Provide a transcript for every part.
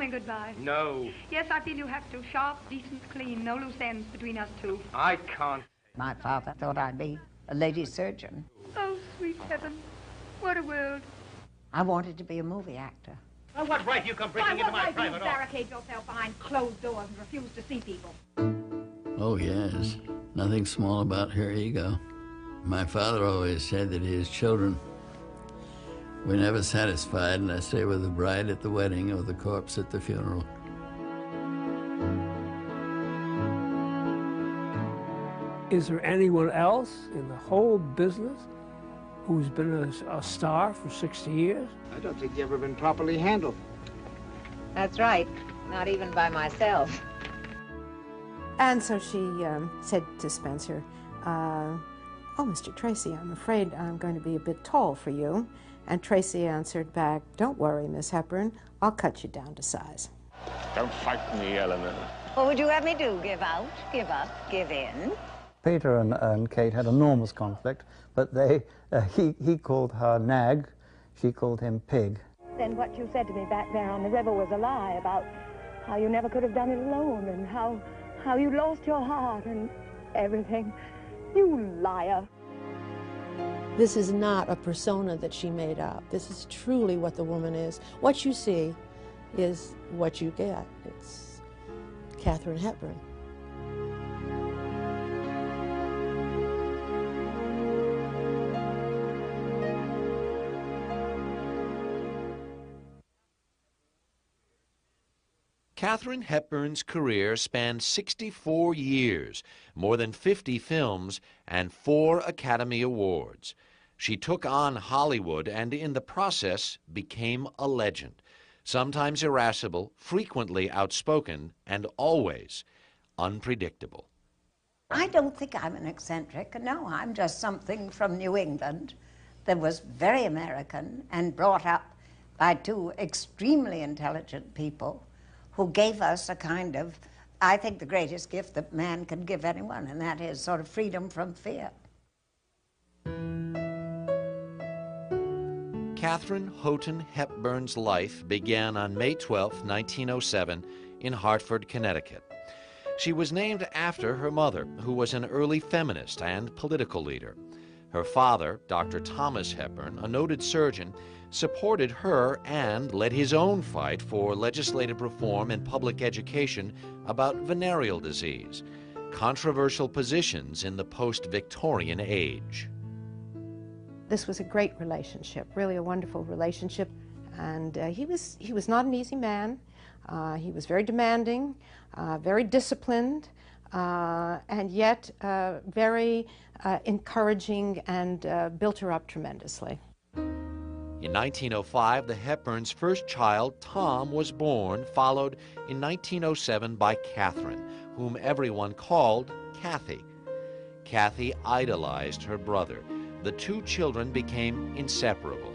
me goodbye. No. Yes, I feel you have to. Sharp, decent, clean, no loose ends between us two. I can't. My father thought I'd be a lady surgeon. Oh, sweet heaven. What a world. I wanted to be a movie actor. Well, what right you come breaking into my private office? Barricade yourself behind closed doors and refuse to see people? Oh, yes. Nothing small about her ego. My father always said that his children were never satisfied unless they were the bride at the wedding or the corpse at the funeral. Is there anyone else in the whole business who's been a star for 60 years? I don't think you've ever been properly handled. That's right. Not even by myself. And so she said to Spencer, oh, Mr. Tracy, I'm afraid I'm going to be a bit tall for you. And Tracy answered back, don't worry, Miss Hepburn, I'll cut you down to size. Don't fight me, Eleanor. What would you have me do? Give out, give up, give in? Peter and Kate had enormous conflict, but he called her Nag, she called him Pig. Then what you said to me back there on the river was a lie about how you never could have done it alone and how you lost your heart and everything. You liar. This is not a persona that she made up. This is truly what the woman is. What you see is what you get. It's Katharine Hepburn. Katharine Hepburn's career spanned 64 years, more than 50 films, and 4 Academy Awards. She took on Hollywood and in the process became a legend, sometimes irascible, frequently outspoken, and always unpredictable. I don't think I'm an eccentric. No, I'm just something from New England that was very American and brought up by 2 extremely intelligent people who gave us a kind of, I think, the greatest gift that man can give anyone, and that is sort of freedom from fear. Katharine Houghton Hepburn's life began on May 12, 1907, in Hartford, Connecticut. She was named after her mother, who was an early feminist and political leader. Her father, Dr. Thomas Hepburn, a noted surgeon, supported her and led his own fight for legislative reform and public education about venereal disease, controversial positions in the post-Victorian age. This was a great relationship, really a wonderful relationship, and he was not an easy man. He was very demanding, very disciplined, and yet very encouraging, and built her up tremendously. In 1905, the Hepburns' first child, Tom, was born, followed in 1907 by Katharine, whom everyone called Kathy. Kathy idolized her brother. The 2 children became inseparable,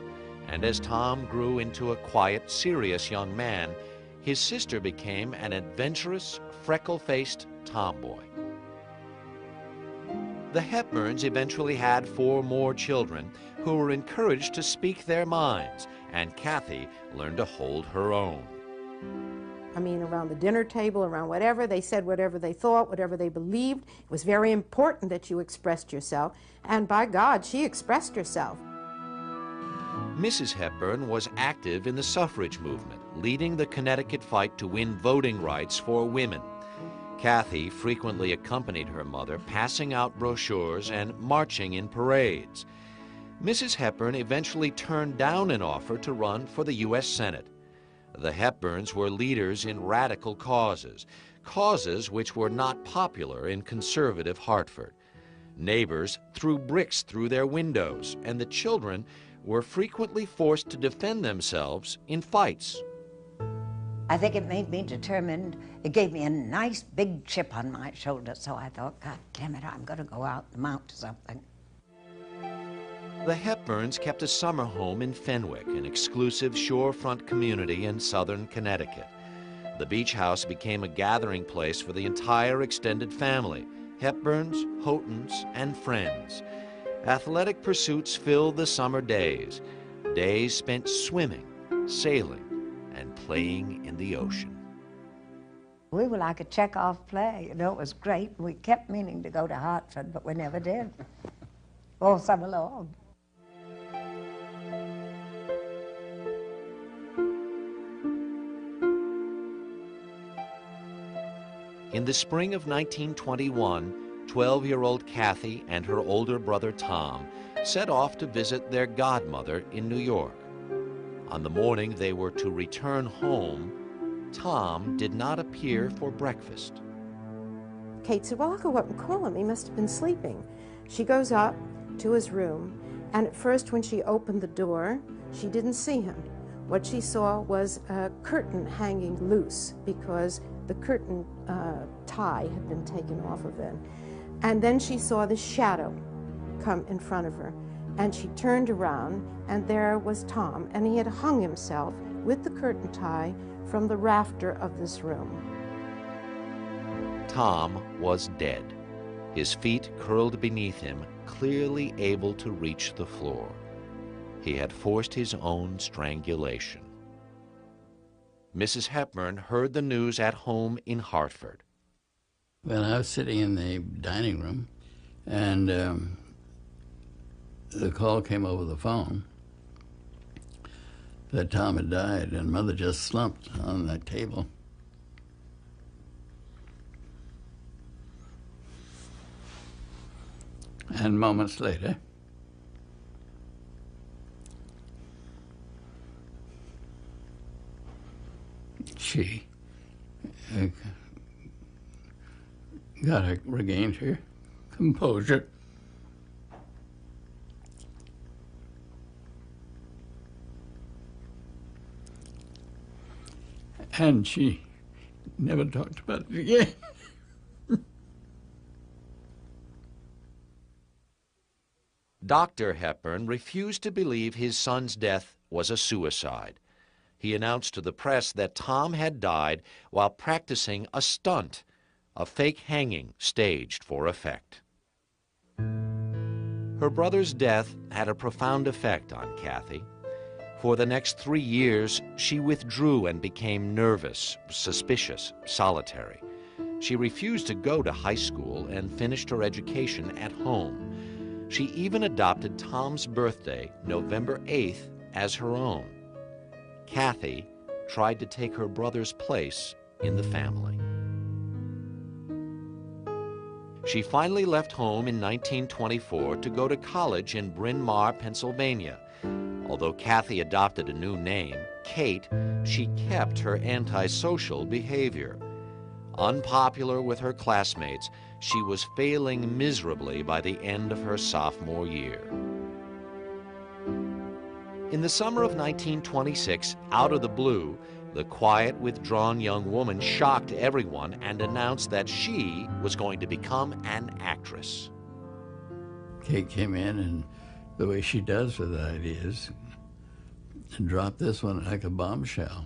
and as Tom grew into a quiet, serious young man, his sister became an adventurous, freckle-faced tomboy. The Hepburns eventually had 4 more children who were encouraged to speak their minds, and Kathy learned to hold her own. I mean, around the dinner table, around whatever, they said whatever they thought, whatever they believed. It was very important that you expressed yourself, and by God, she expressed herself. Mrs. Hepburn was active in the suffrage movement, leading the Connecticut fight to win voting rights for women. Kathy frequently accompanied her mother, passing out brochures and marching in parades. Mrs. Hepburn eventually turned down an offer to run for the U.S. Senate. The Hepburns were leaders in radical causes, causes which were not popular in conservative Hartford. Neighbors threw bricks through their windows, and the children were frequently forced to defend themselves in fights. I think it made me determined. It gave me a nice big chip on my shoulder, so I thought, God damn it, I'm going to go out and mount to something. The Hepburns kept a summer home in Fenwick, an exclusive shorefront community in southern Connecticut. The beach house became a gathering place for the entire extended family, Hepburns, Houghtons, and friends. Athletic pursuits filled the summer days, days spent swimming, sailing, and playing in the ocean. We were like a Chekhov play, you know, it was great. We kept meaning to go to Hartford, but we never did. All summer long. In the spring of 1921, 12-year-old Kathy and her older brother Tom set off to visit their godmother in New York. On the morning they were to return home, Tom did not appear for breakfast. Kate said, well, I'll go up and call him. He must have been sleeping. She goes up to his room, and at first when she opened the door, she didn't see him. What she saw was a curtain hanging loose because the curtain tie had been taken off of it. And then she saw this shadow come in front of her, and she turned around, and there was Tom, and he had hung himself with the curtain tie from the rafter of this room. Tom was dead, his feet curled beneath him, clearly able to reach the floor. He had forced his own strangulation. Mrs. Hepburn heard the news at home in Hartford. Well, I was sitting in the dining room, and the call came over the phone that Tom had died, and Mother just slumped on that table. And moments later, she regained her composure. And she never talked about it again. Dr. Hepburn refused to believe his son's death was a suicide. He announced to the press that Tom had died while practicing a stunt, a fake hanging staged for effect. Her brother's death had a profound effect on Kathy. For the next 3 years, she withdrew and became nervous, suspicious, solitary. She refused to go to high school and finished her education at home. She even adopted Tom's birthday, November 8th, as her own. Kathy tried to take her brother's place in the family. She finally left home in 1924 to go to college in Bryn Mawr, Pennsylvania. Although Kathy adopted a new name, Kate, she kept her antisocial behavior. Unpopular with her classmates, she was failing miserably by the end of her sophomore year. In the summer of 1926, out of the blue, the quiet, withdrawn young woman shocked everyone and announced that she was going to become an actress. Kate came in, and the way she does with ideas, and dropped this one like a bombshell.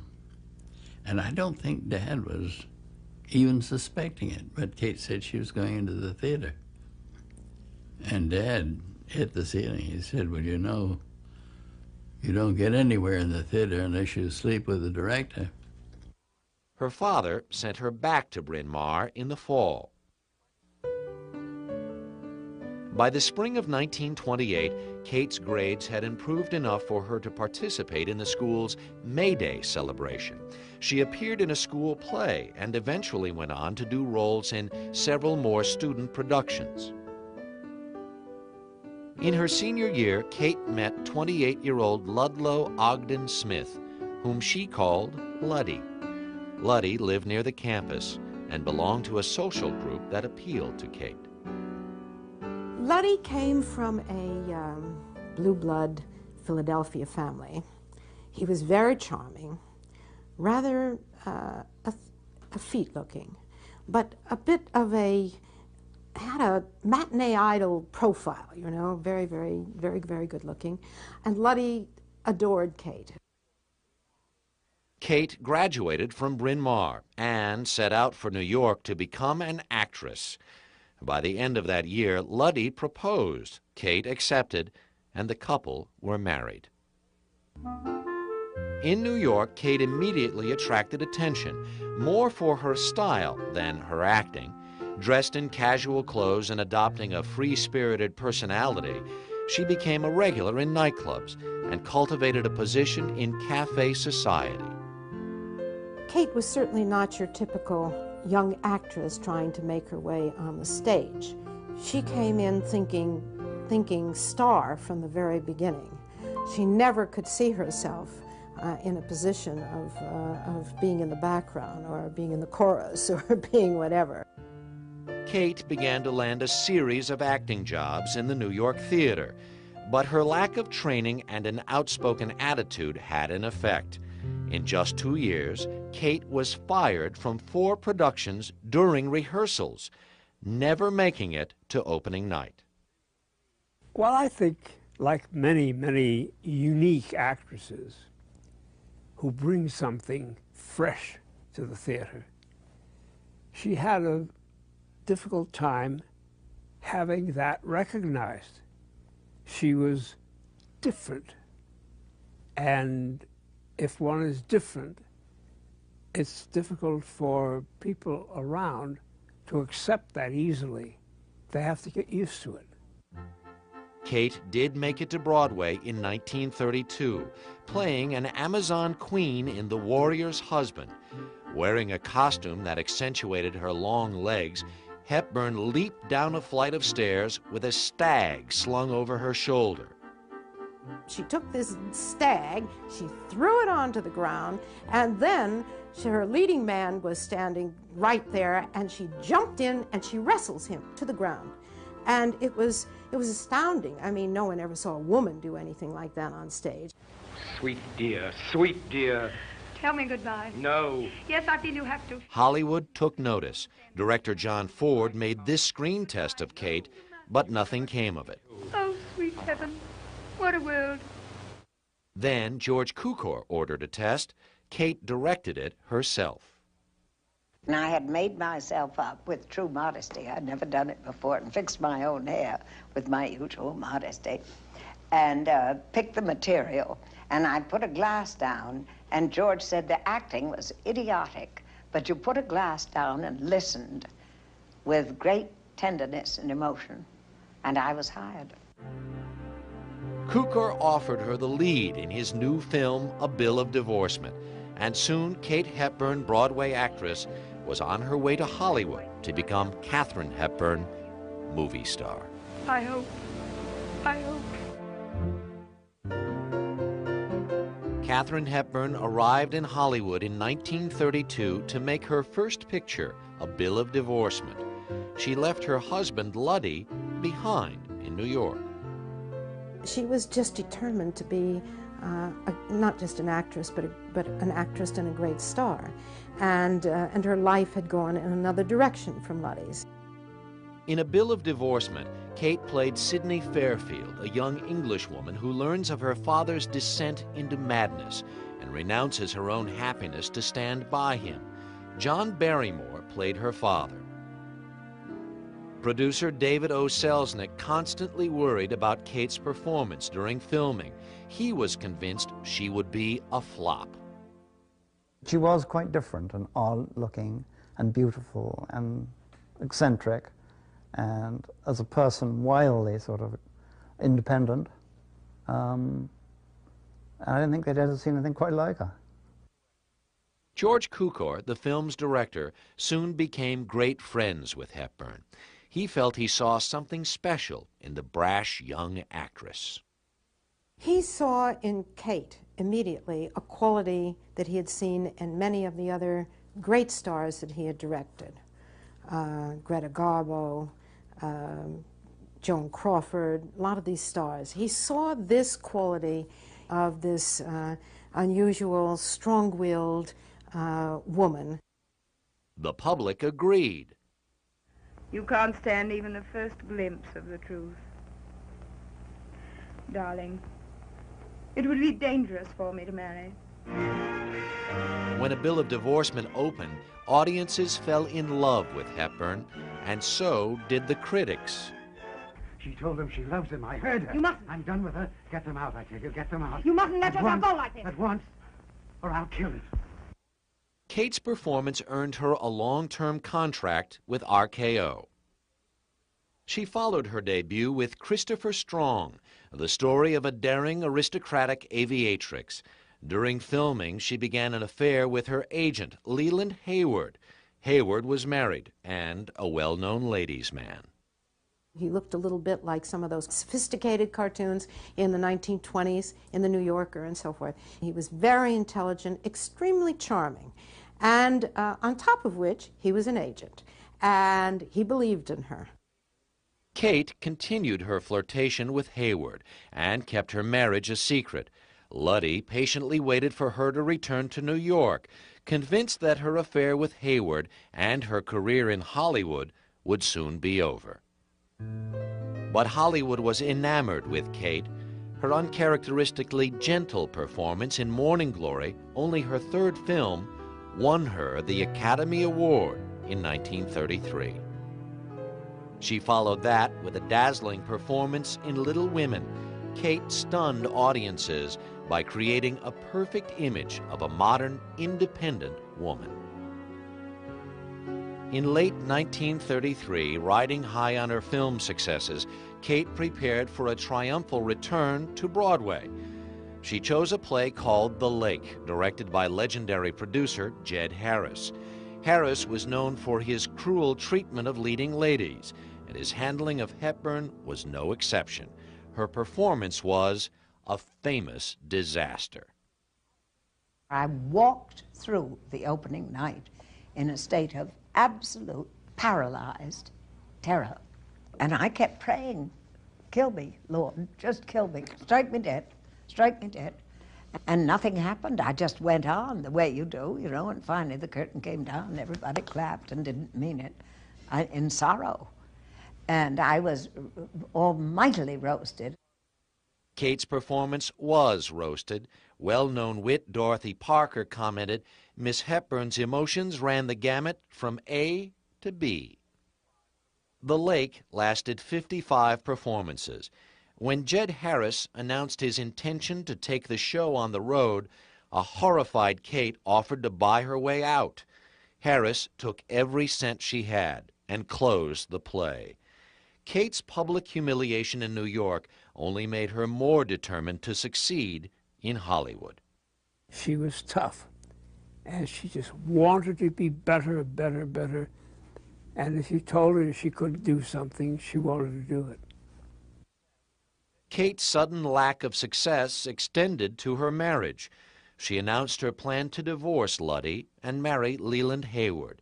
And I don't think Dad was even suspecting it, but Kate said she was going into the theater. And Dad hit the ceiling. He said, well, you know, you don't get anywhere in the theater unless you sleep with the director. Her father sent her back to Bryn Mawr in the fall. By the spring of 1928, Kate's grades had improved enough for her to participate in the school's May Day celebration. She appeared in a school play and eventually went on to do roles in several more student productions. In her senior year, Kate met 28-year-old Ludlow Ogden Smith, whom she called Luddy. Luddy lived near the campus and belonged to a social group that appealed to Kate. Luddy came from a blue blood Philadelphia family. He was very charming, rather effete looking, but a bit of had a matinee idol profile, you know, very, very, very, very good looking. And Luddy adored Kate. Kate graduated from Bryn Mawr and set out for New York to become an actress. By the end of that year, Luddy proposed, Kate accepted, and the couple were married. In New York, Kate immediately attracted attention, more for her style than her acting. Dressed in casual clothes and adopting a free-spirited personality, she became a regular in nightclubs and cultivated a position in cafe society. Kate was certainly not your typical young actress trying to make her way on the stage. She came in thinking star from the very beginning. She never could see herself in a position of being in the background or being in the chorus or being whatever. Kate began to land a series of acting jobs in the New York theater, but her lack of training and an outspoken attitude had an effect. In just 2 years, Kate was fired from 4 productions during rehearsals, never making it to opening night. Well, I think, like many, many unique actresses who bring something fresh to the theater, she had a difficult time having that recognized. She was different, and if one is different, it's difficult for people around to accept that easily. They have to get used to it. Kate did make it to Broadway in 1932, playing an Amazon queen in The Warrior's Husband. Wearing a costume that accentuated her long legs, Hepburn leaped down a flight of stairs with a stag slung over her shoulder. She took this stag, she threw it onto the ground, and then her leading man was standing right there, and she jumped in and she wrestles him to the ground. And it was astounding. I mean, no one ever saw a woman do anything like that on stage. Sweet dear, sweet dear. Tell me goodbye. No. Yes, I feel you have to. Hollywood took notice. Director John Ford made this screen test of Kate, but nothing came of it. Oh, sweet heaven. What a world. Then George Cukor ordered a test. Kate directed it herself. And I had made myself up with true modesty. I'd never done it before, and fixed my own hair with my usual modesty, and picked the material. And I put a glass down, and George said the acting was idiotic, but you put a glass down and listened with great tenderness and emotion, and I was hired. Cukor offered her the lead in his new film, A Bill of Divorcement, and soon Kate Hepburn, Broadway actress, was on her way to Hollywood to become Katharine Hepburn, movie star. I hope. Katharine Hepburn arrived in Hollywood in 1932 to make her first picture, A Bill of Divorcement. She left her husband, Luddy, behind in New York. She was just determined to be not just an actress, but an actress and a great star. And her life had gone in another direction from Luddy's. In A Bill of Divorcement, Kate played Sidney Fairfield, a young Englishwoman who learns of her father's descent into madness and renounces her own happiness to stand by him. John Barrymore played her father. Producer David O. Selznick constantly worried about Kate's performance during filming. He was convinced she would be a flop. She was quite different and odd-looking and beautiful and eccentric, and as a person wildly sort of independent. And I didn't think they'd ever seen anything quite like her. George Cukor, the film's director, soon became great friends with Hepburn. He felt he saw something special in the brash young actress. He saw in Kate immediately a quality that he had seen in many of the other great stars that he had directed. Greta Garbo, Joan Crawford, a lot of these stars. He saw this quality of this unusual, strong-willed woman. The public agreed. You can't stand even the first glimpse of the truth. Darling, it would be dangerous for me to marry. When A Bill of Divorcement opened, audiences fell in love with Hepburn, and so did the critics. She told him she loves him. I heard her. You mustn't. I'm done with her. Get them out, I tell you. Get them out. You mustn't let yourself go like this. At once. or I'll kill it. Kate's performance earned her a long-term contract with RKO. She followed her debut with Christopher Strong, the story of a daring aristocratic aviatrix. During filming, she began an affair with her agent, Leland Hayward. Hayward was married and a well-known ladies' man. He looked a little bit like some of those sophisticated cartoons in the 1920s in the New Yorker and so forth. He was very intelligent, extremely charming, and on top of which, he was an agent, and he believed in her. Kate continued her flirtation with Hayward and kept her marriage a secret. Luddy patiently waited for her to return to New York, convinced that her affair with Hayward and her career in Hollywood would soon be over. But Hollywood was enamored with Kate. Her uncharacteristically gentle performance in Morning Glory, only her third film, won her the Academy Award in 1933. She followed that with a dazzling performance in Little Women. Kate stunned audiences by creating a perfect image of a modern, independent woman. In late 1933, riding high on her film successes, Kate prepared for a triumphal return to Broadway. She chose a play called The Lake, directed by legendary producer Jed Harris. Harris was known for his cruel treatment of leading ladies, and his handling of Hepburn was no exception. Her performance was a famous disaster. I walked through the opening night in a state of absolute paralyzed terror. And I kept praying, kill me, Lord, just kill me, strike me dead, strike me dead. And nothing happened. I just went on the way you do, you know, and finally the curtain came down and everybody clapped and didn't mean it in sorrow. And I was almightily roasted. Kate's performance was roasted. Well-known wit Dorothy Parker commented, Miss Hepburn's emotions ran the gamut from A to B. The Lake lasted 55 performances. When Jed Harris announced his intention to take the show on the road, a horrified Kate offered to buy her way out. Harris took every cent she had and closed the play. Kate's public humiliation in New York only made her more determined to succeed in Hollywood. She was tough, and she just wanted to be better, better, better. And if you told her she couldn't do something, she wanted to do it. Kate's sudden lack of success extended to her marriage. She announced her plan to divorce Luddy and marry Leland Hayward.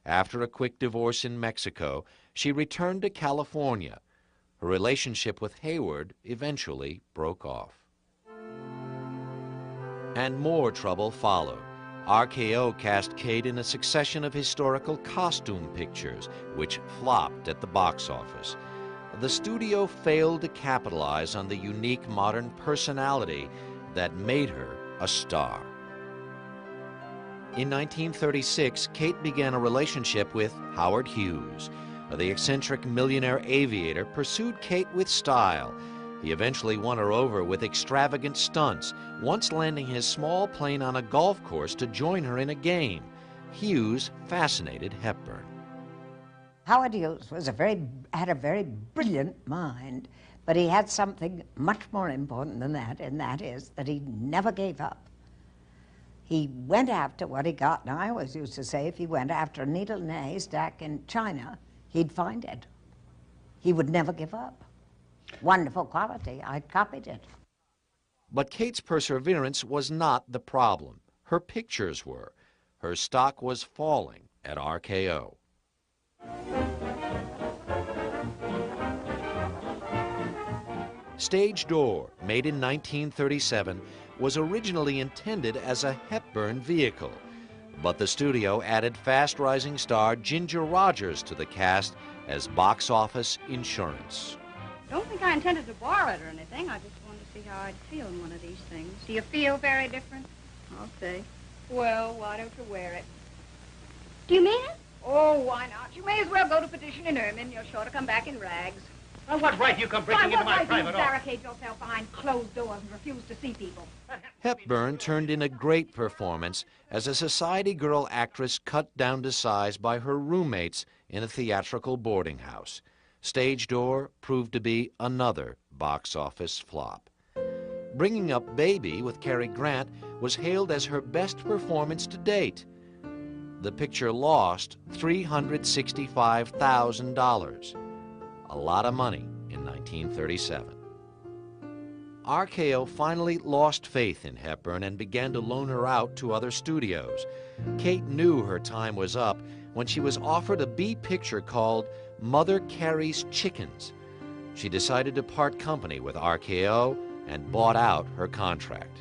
After a quick divorce in Mexico, she returned to California. Her relationship with Hayward eventually broke off. And more trouble followed. RKO cast Kate in a succession of historical costume pictures, which flopped at the box office. The studio failed to capitalize on the unique modern personality that made her a star. In 1936, Kate began a relationship with Howard Hughes. The eccentric millionaire aviator pursued Kate with style. He eventually won her over with extravagant stunts, once landing his small plane on a golf course to join her in a game. Hughes fascinated Hepburn. Howard Hughes was had a very brilliant mind, but he had something much more important than that, and that is that he never gave up. He went after what he got. Now, I always used to say if he went after a needle in a haystack in China, he'd find it. He would never give up. Wonderful quality. I copied it. But Kate's perseverance was not the problem. Her pictures were. Her stock was falling at RKO. Stage Door, made in 1937, was originally intended as a Hepburn vehicle, but the studio added fast-rising star Ginger Rogers to the cast as box office insurance. Don't think I intended to borrow it or anything. I just wanted to see how I'd feel in one of these things. Do you feel very different? I'll say. Well, why don't you wear it? Do you mean it? Oh, why not? You may as well go to petition in ermine. You're sure to come back in rags. Now, what right you come breaking into my Why private do you office? barricade yourself behind closed doors and refuse to see people? Hepburn turned in a great performance as a society girl actress cut down to size by her roommates in a theatrical boarding house. Stage Door proved to be another box office flop. Bringing Up Baby with Cary Grant was hailed as her best performance to date. The picture lost $365,000, a lot of money in 1937. RKO finally lost faith in Hepburn and began to loan her out to other studios. Kate knew her time was up when she was offered a B picture called Mother Carey's Chickens. She decided to part company with RKO and bought out her contract.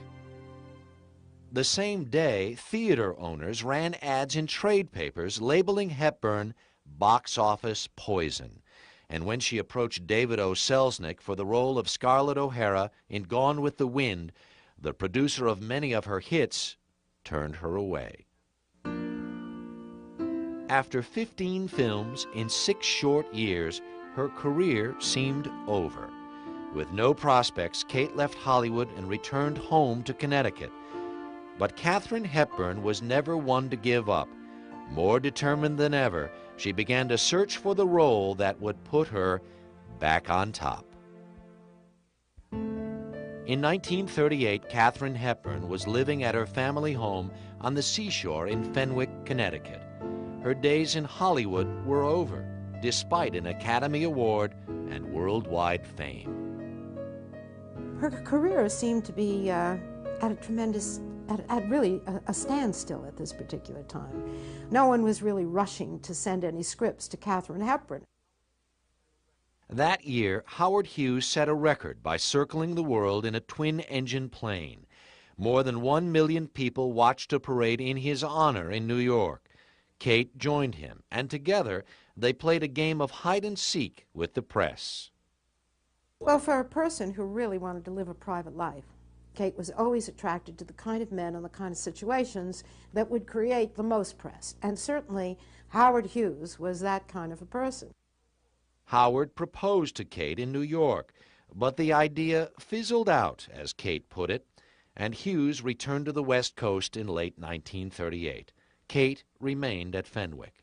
The same day, theater owners ran ads in trade papers labeling Hepburn box office poison. And when she approached David O. Selznick for the role of Scarlett O'Hara in Gone with the Wind, the producer of many of her hits turned her away. After 15 films in 6 short years, her career seemed over. With no prospects, Kate left Hollywood and returned home to Connecticut. But Katharine Hepburn was never one to give up. More determined than ever, she began to search for the role that would put her back on top. In 1938, Katharine Hepburn was living at her family home on the seashore in Fenwick, Connecticut. Her days in Hollywood were over, despite an Academy Award and worldwide fame. Her career seemed to be at really a standstill at this particular time. No one was really rushing to send any scripts to Katharine Hepburn. That year, Howard Hughes set a record by circling the world in a twin-engine plane. More than 1 million people watched a parade in his honor in New York. Kate joined him, and together they played a game of hide-and-seek with the press. Well, for a person who really wanted to live a private life, Kate was always attracted to the kind of men and the kind of situations that would create the most press. And certainly Howard Hughes was that kind of a person. Howard proposed to Kate in New York, but the idea fizzled out, as Kate put it, and Hughes returned to the West Coast in late 1938. Kate remained at Fenwick.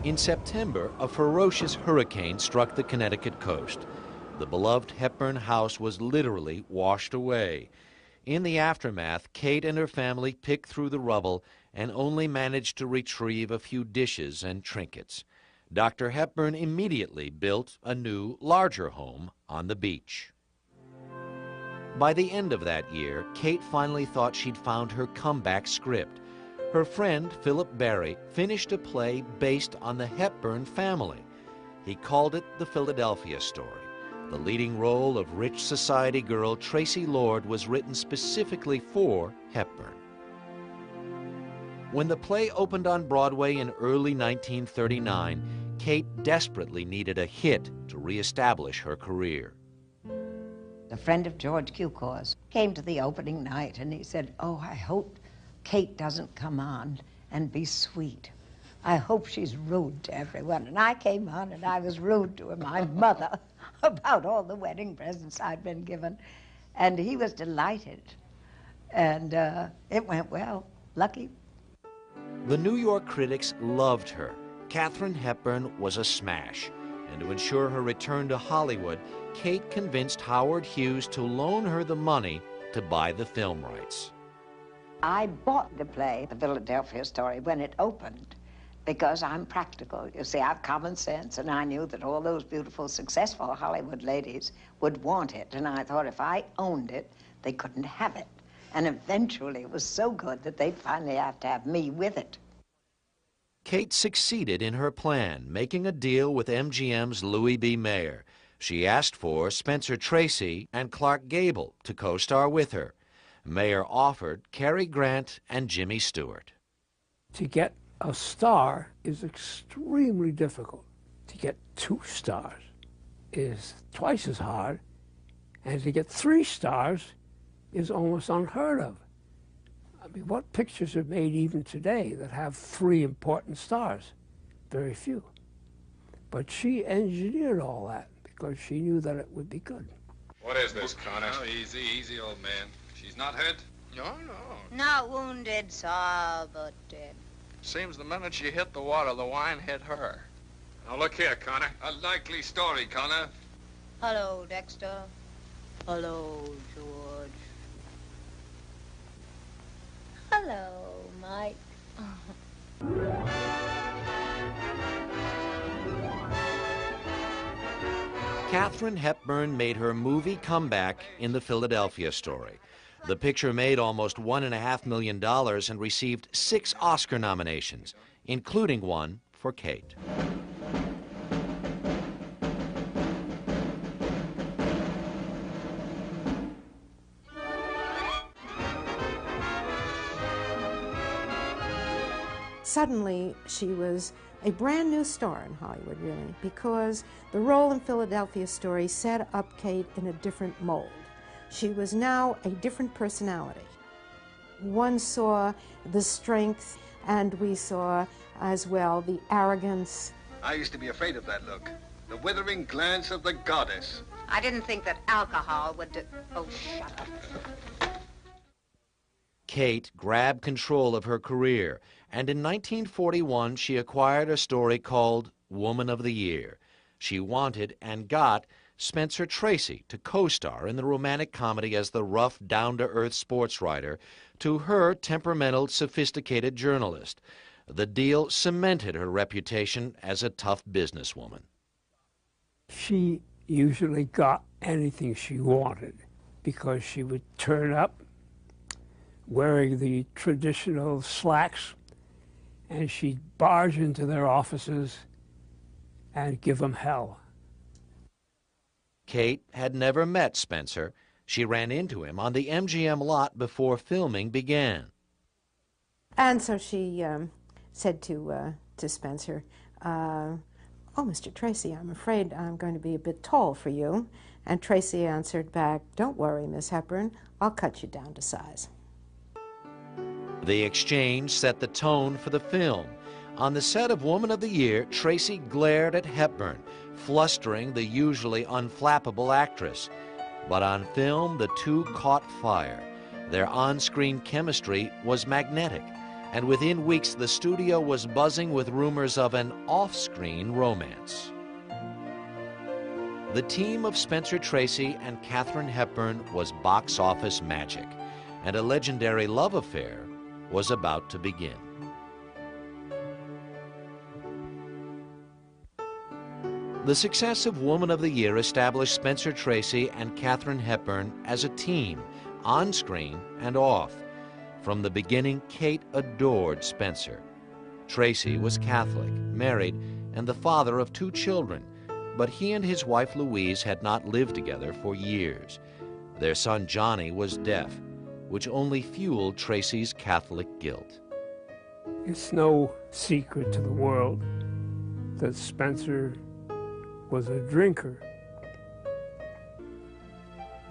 In September, a ferocious hurricane struck the Connecticut coast. The beloved Hepburn house was literally washed away. In the aftermath, Kate and her family picked through the rubble and only managed to retrieve a few dishes and trinkets. Dr. Hepburn immediately built a new, larger home on the beach. By the end of that year, Kate finally thought she'd found her comeback script. Her friend, Philip Barry, finished a play based on the Hepburn family. He called it The Philadelphia Story. The leading role of rich society girl Tracy Lord was written specifically for Hepburn. When the play opened on Broadway in early 1939, Kate desperately needed a hit to reestablish her career. A friend of George Cukor's came to the opening night and he said, "Oh, I hope Kate doesn't come on and be sweet. I hope she's rude to everyone." And I came on and I was rude to my mother about all the wedding presents I'd been given. And he was delighted. And it went well. Lucky. The New York critics loved her. Katharine Hepburn was a smash. And to ensure her return to Hollywood, Kate convinced Howard Hughes to loan her the money to buy the film rights. I bought the play, The Philadelphia Story, when it opened, because I'm practical. You see, I have common sense, and I knew that all those beautiful, successful Hollywood ladies would want it. And I thought if I owned it, they couldn't have it. And eventually it was so good that they'd finally have to have me with it. Kate succeeded in her plan, making a deal with MGM's Louis B. Mayer. She asked for Spencer Tracy and Clark Gable to co-star with her. Mayer offered Cary Grant and Jimmy Stewart. To get a star is extremely difficult. To get 2 stars is twice as hard, and to get 3 stars is almost unheard of. I mean, what pictures are made even today that have 3 important stars? Very few. But she engineered all that because she knew that it would be good. What is this, Connor? Oh, easy, easy, old man. She's not hurt? No, no. Not wounded, sir, but dead. Seems the minute she hit the water, the wine hit her. Now, look here, Connor. A likely story, Connor. Hello, Dexter. Hello, George. Hello, Mike. Katharine Hepburn made her movie comeback in The Philadelphia Story. The picture made almost $1.5 million and received 6 Oscar nominations, including one for Kate. Suddenly, she was a brand new star in Hollywood, really, because the role in Philadelphia Story set up Kate in a different mold. She was now a different personality. One saw the strength, and we saw as well the arrogance. I used to be afraid of that look. The withering glance of the goddess. I didn't think that alcohol would do... Oh, shut up. Kate grabbed control of her career, and in 1941 she acquired a story called Woman of the Year. She wanted and got Spencer Tracy to co-star in the romantic comedy as the rough, down-to-earth sports writer to her temperamental, sophisticated journalist. The deal cemented her reputation as a tough businesswoman. She usually got anything she wanted because she would turn up wearing the traditional slacks, and she'd barge into their offices and give them hell. Kate had never met Spencer. She ran into him on the MGM lot before filming began. And so she said to Spencer, "Oh, Mr. Tracy, I'm afraid I'm going to be a bit tall for you." And Tracy answered back, "Don't worry, Miss Hepburn, I'll cut you down to size." The exchange set the tone for the film. On the set of Woman of the Year, Tracy glared at Hepburn, flustering the usually unflappable actress. But on film, the two caught fire. Their on-screen chemistry was magnetic, and within weeks the studio was buzzing with rumors of an off-screen romance. The team of Spencer Tracy and Katharine Hepburn was box office magic, and a legendary love affair was about to begin. The success of Woman of the Year established Spencer Tracy and Katharine Hepburn as a team, on screen and off. From the beginning, Kate adored Spencer. Tracy was Catholic, married, and the father of 2 children, but he and his wife Louise had not lived together for years. Their son Johnny was deaf, which only fueled Tracy's Catholic guilt. It's no secret to the world that Spencer was a drinker.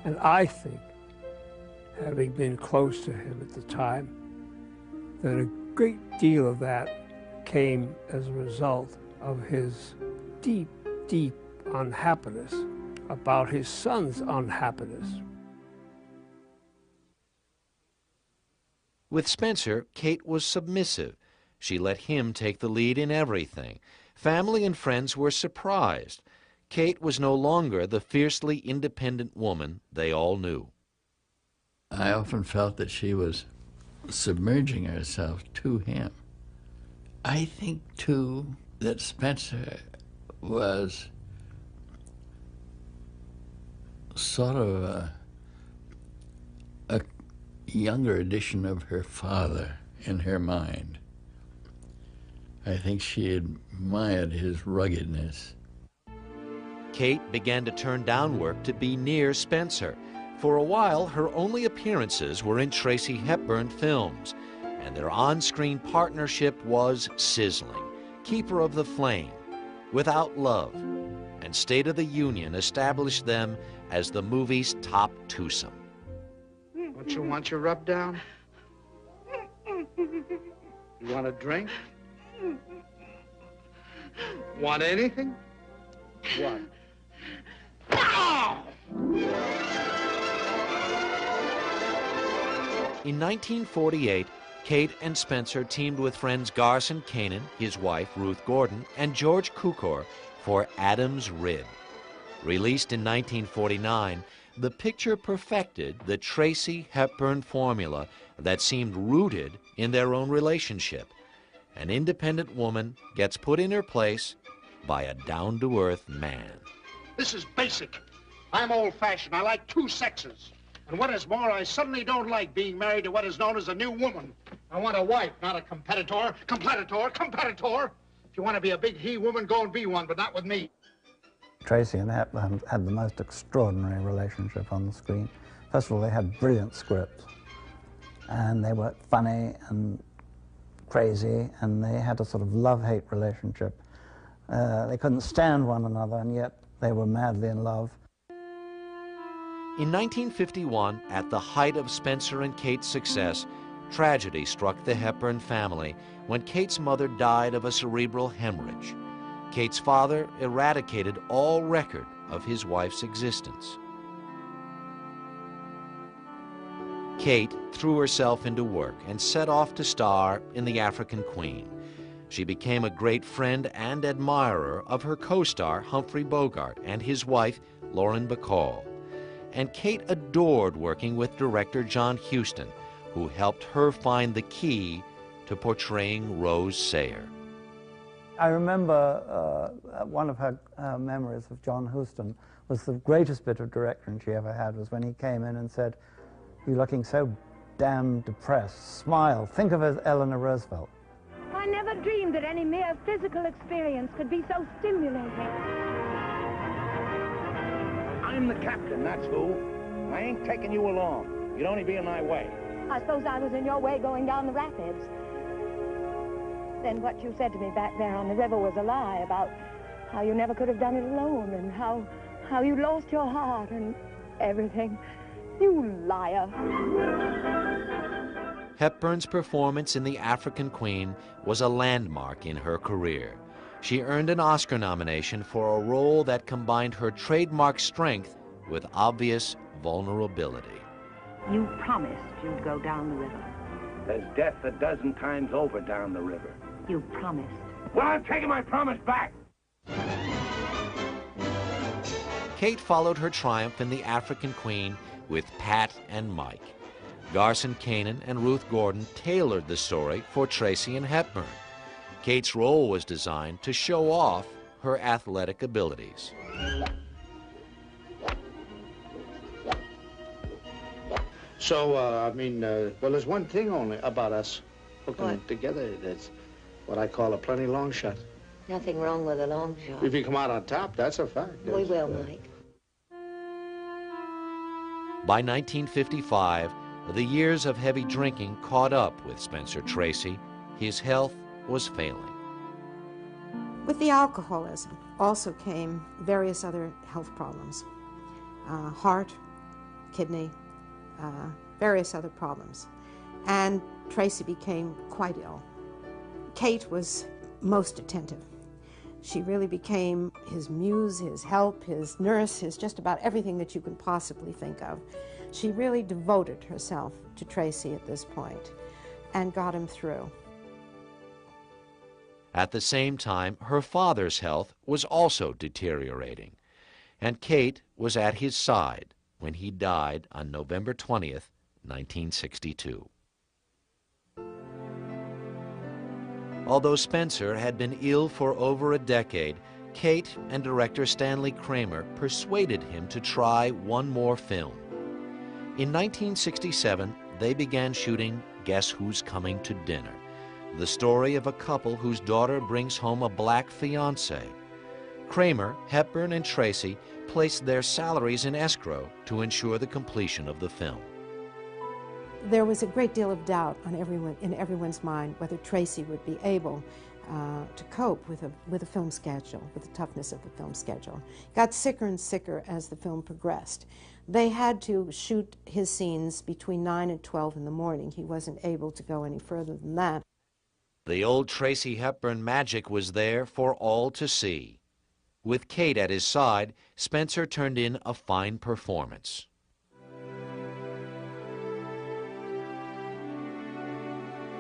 And I think, having been close to him at the time, that a great deal of that came as a result of his deep, deep unhappiness about his son's unhappiness. With Spencer, Kate was submissive. She let him take the lead in everything. Family and friends were surprised. Kate was no longer the fiercely independent woman they all knew. I often felt that she was submerging herself to him. I think, too, that Spencer was sort of a younger edition of her father in her mind. I think she admired his ruggedness. Kate began to turn down work to be near Spencer. For a while, her only appearances were in Tracy Hepburn films, and their on-screen partnership was sizzling. Keeper of the Flame, Without Love, and State of the Union established them as the movie's top twosome. Don't you want your rub down? You want a drink? Want anything? What? In 1948, Kate and Spencer teamed with friends Garson Kanin, his wife Ruth Gordon, and George Cukor for Adam's Rib. Released in 1949, the picture perfected the Tracy Hepburn formula that seemed rooted in their own relationship. An independent woman gets put in her place by a down-to-earth man. This is basic. I'm old-fashioned. I like two sexes. And what is more, I suddenly don't like being married to what is known as a new woman. I want a wife, not a competitor. Competitor! If you want to be a big he-woman, go and be one, but not with me. Tracy and Hepburn had the most extraordinary relationship on the screen. First of all, they had brilliant scripts, and they were funny and crazy, and they had a sort of love-hate relationship. They couldn't stand one another, and yet they were madly in love. In 1951, at the height of Spencer and Kate's success, tragedy struck the Hepburn family when Kate's mother died of a cerebral hemorrhage. Kate's father eradicated all record of his wife's existence. Kate threw herself into work and set off to star in The African Queen. She became a great friend and admirer of her co-star Humphrey Bogart and his wife Lauren Bacall. And Kate adored working with director John Huston, who helped her find the key to portraying Rose Sayer. I remember one of her memories of John Huston was the greatest bit of direction she ever had was when he came in and said, "You're looking so damn depressed. Smile. Think of it as Eleanor Roosevelt." I never dreamed that any mere physical experience could be so stimulating. I'm the captain, that's who. I ain't taking you along. You'd only be in my way. I suppose I was in your way going down the rapids. Then what you said to me back there on the river was a lie about how you never could have done it alone and how you lost your heart and everything. You liar. Hepburn's performance in The African Queen was a landmark in her career. She earned an Oscar nomination for a role that combined her trademark strength with obvious vulnerability. You promised you'd go down the river. There's death a dozen times over down the river. You promised. Well, I'm taking my promise back. Kate followed her triumph in The African Queen with Pat and Mike. Garson Kanin and Ruth Gordon tailored the story for Tracy and Hepburn. Kate's role was designed to show off her athletic abilities. So, well, there's one thing only about us hooking together. That's what I call a plenty long shot. Nothing wrong with a long shot. If you come out on top, that's a fact. We will, Mike. By 1955, the years of heavy drinking caught up with Spencer Tracy. His health was failing. With the alcoholism also came various other health problems. Heart, kidney, various other problems. And Tracy became quite ill. Kate was most attentive. She really became his muse, his help, his nurse, his just about everything that you can possibly think of. She really devoted herself to Tracy at this point and got him through. At the same time, her father's health was also deteriorating, and Kate was at his side when he died on November 20th, 1962. Although Spencer had been ill for over a decade, Kate and director Stanley Kramer persuaded him to try one more film. In 1967, they began shooting Guess Who's Coming to Dinner, the story of a couple whose daughter brings home a black fiancé. Kramer, Hepburn, and Tracy placed their salaries in escrow to ensure the completion of the film. There was a great deal of doubt on in everyone's mind whether Tracy would be able to cope with a film schedule, with the toughness of the film schedule. Got sicker and sicker as the film progressed. They had to shoot his scenes between 9 and 12 in the morning. He wasn't able to go any further than that. The old Tracy Hepburn magic was there for all to see. With Kate at his side, Spencer turned in a fine performance.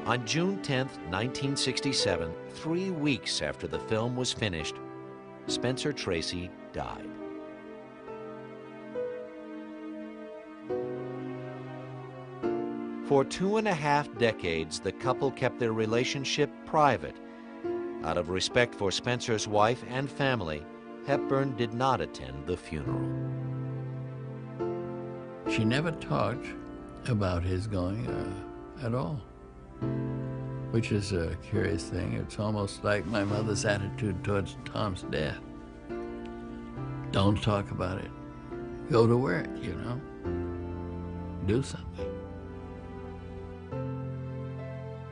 On June 10, 1967, 3 weeks after the film was finished, Spencer Tracy died. For 2.5 decades, the couple kept their relationship private. Out of respect for Spencer's wife and family, Hepburn did not attend the funeral. She never talked about his going at all, which is a curious thing. It's almost like my mother's attitude towards Tom's death. Don't talk about it. Go to work, you know. Do something.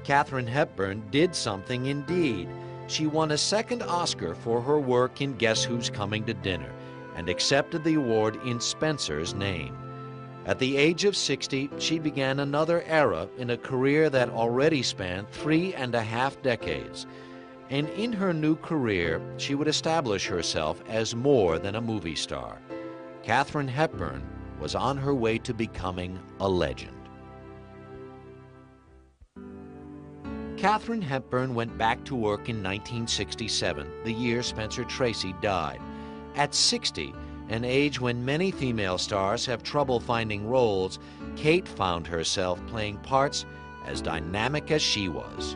Katharine Hepburn did something indeed. She won a second Oscar for her work in Guess Who's Coming to Dinner and accepted the award in Spencer's name. At the age of 60, she began another era in a career that already spanned 3.5 decades. And in her new career, she would establish herself as more than a movie star. Katharine Hepburn was on her way to becoming a legend. Katharine Hepburn went back to work in 1967, the year Spencer Tracy died. At 60, an age when many female stars have trouble finding roles, Kate found herself playing parts as dynamic as she was.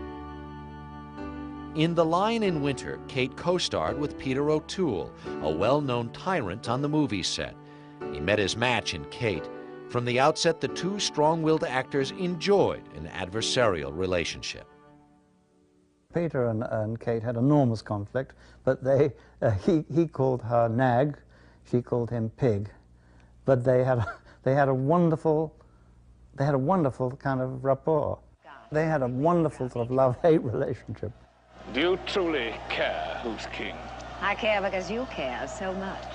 In The Lion in Winter, Kate co-starred with Peter O'Toole, a well-known tyrant on the movie set. He met his match in Kate. From the outset, the two strong-willed actors enjoyed an adversarial relationship. Peter and Kate had enormous conflict, but he called her Nag, she called him Pig. But they had a wonderful kind of rapport. They had a wonderful sort of love-hate relationship. Do you truly care who's king? I care because you care so much.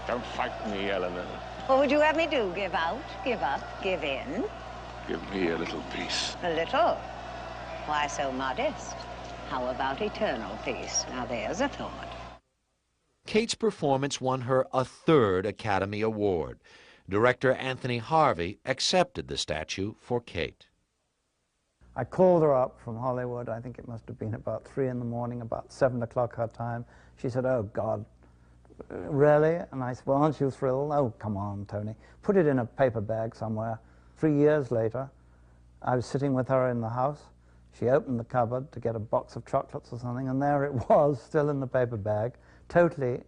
Don't fight me, Eleanor. What would you have me do? Give out, give up, give in? Give me a little peace. A little? Why so modest? How about eternal peace? Now there's a thought. Kate's performance won her a third Academy Award. Director Anthony Harvey accepted the statue for Kate. I called her up from Hollywood. I think it must have been about 3 in the morning, about 7 o'clock her time. She said, "Oh, God, really?" And I said, "Well, aren't you thrilled?" "Oh, come on, Tony. Put it in a paper bag somewhere." 3 years later, I was sitting with her in the house. She opened the cupboard to get a box of chocolates or something, and there it was, still in the paper bag, totally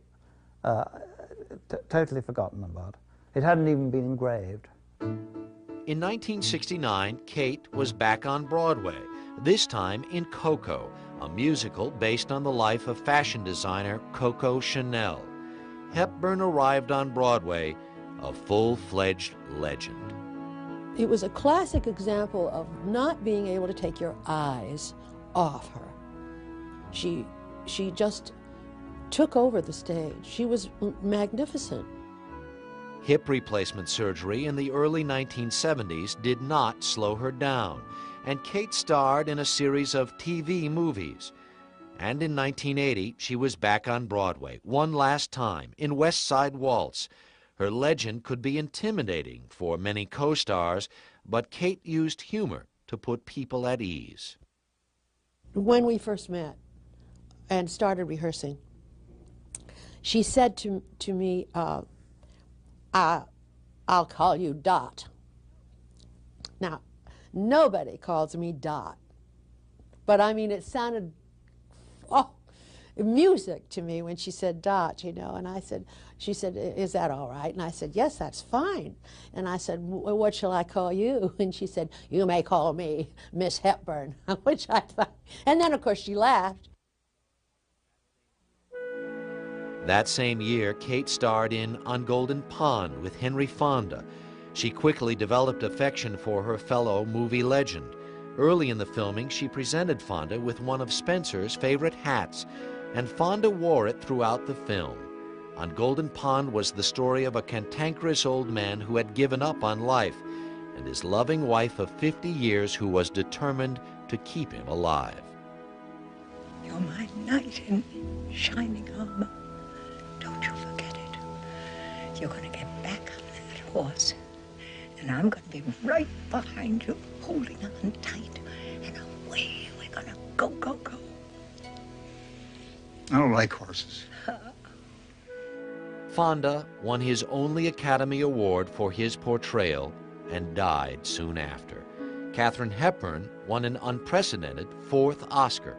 forgotten about. It hadn't even been engraved. In 1969, Kate was back on Broadway, this time in Coco, a musical based on the life of fashion designer Coco Chanel. Hepburn arrived on Broadway, a full-fledged legend. It was a classic example of not being able to take your eyes off her. She just took over the stage. She was magnificent. Hip replacement surgery in the early 1970s did not slow her down, and Kate starred in a series of TV movies. And in 1980, she was back on Broadway, one last time, in West Side Waltz. Her legend could be intimidating for many co-stars, but Kate used humor to put people at ease. When we first met and started rehearsing, she said to me, I'll call you Dot. Now, nobody calls me Dot, but I mean, it sounded, music to me when she said Dot, you know, and she said, "Is that all right?" And I said, "Yes, that's fine." And I said, "What shall I call you?" And she said, "You may call me Miss Hepburn," which I thought, and then of course she laughed. That same year, Kate starred in On Golden Pond with Henry Fonda. She quickly developed affection for her fellow movie legend. Early in the filming, she presented Fonda with one of Spencer's favorite hats, and Fonda wore it throughout the film. On Golden Pond was the story of a cantankerous old man who had given up on life, and his loving wife of 50 years who was determined to keep him alive. knight in shining armor. Don't you forget it. You're going to get back on that horse, and I'm going to be right behind you, holding on tight, and away we're going to go, go, go. I don't like horses. Fonda won his only Academy Award for his portrayal and died soon after. Katharine Hepburn won an unprecedented 4th Oscar.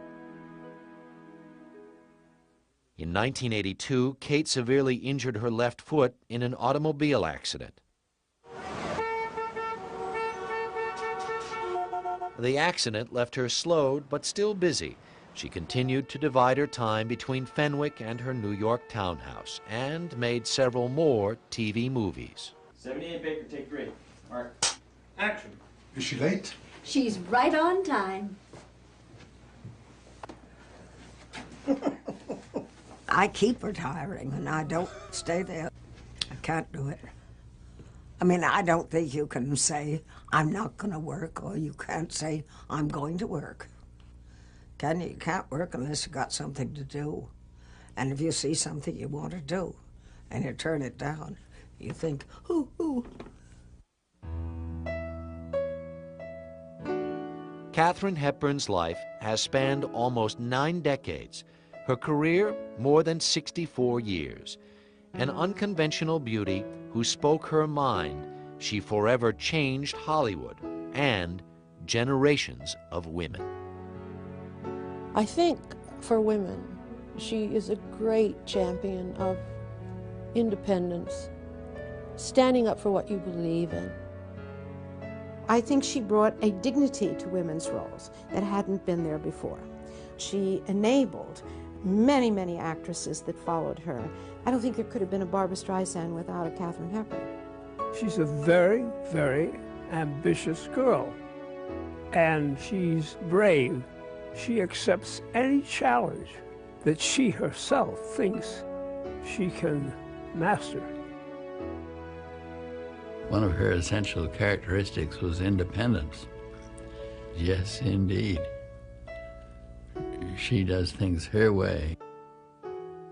In 1982, Kate severely injured her left foot in an automobile accident. The accident left her slowed but still busy. She continued to divide her time between Fenwick and her New York townhouse and made several more TV movies. 78 Baker, take 3. Mark. Action. Is she late? She's right on time. I keep retiring, and I don't stay there. I can't do it. I mean, I don't think you can say, I'm not going to work, or you can't say, I'm going to work. Can you? You can't work unless you got something to do. And if you see something you want to do, and you turn it down, you think, ooh, ooh. Katharine Hepburn's life has spanned almost 9 decades. Her career, more than 64 years. An unconventional beauty who spoke her mind, she forever changed Hollywood and generations of women. I think for women, she is a great champion of independence, standing up for what you believe in. I think she brought a dignity to women's roles that hadn't been there before. She enabled many, many actresses that followed her. I don't think there could have been a Barbra Streisand without a Katharine Hepburn. She's a very, very ambitious girl, and she's brave. She accepts any challenge that she herself thinks she can master. One of her essential characteristics was independence. Yes, indeed. She does things her way.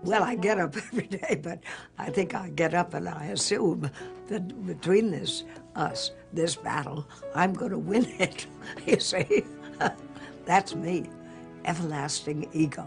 Well, I get up every day, but I think I get up and I assume that between this battle, I'm going to win it. You see? That's me. Everlasting ego.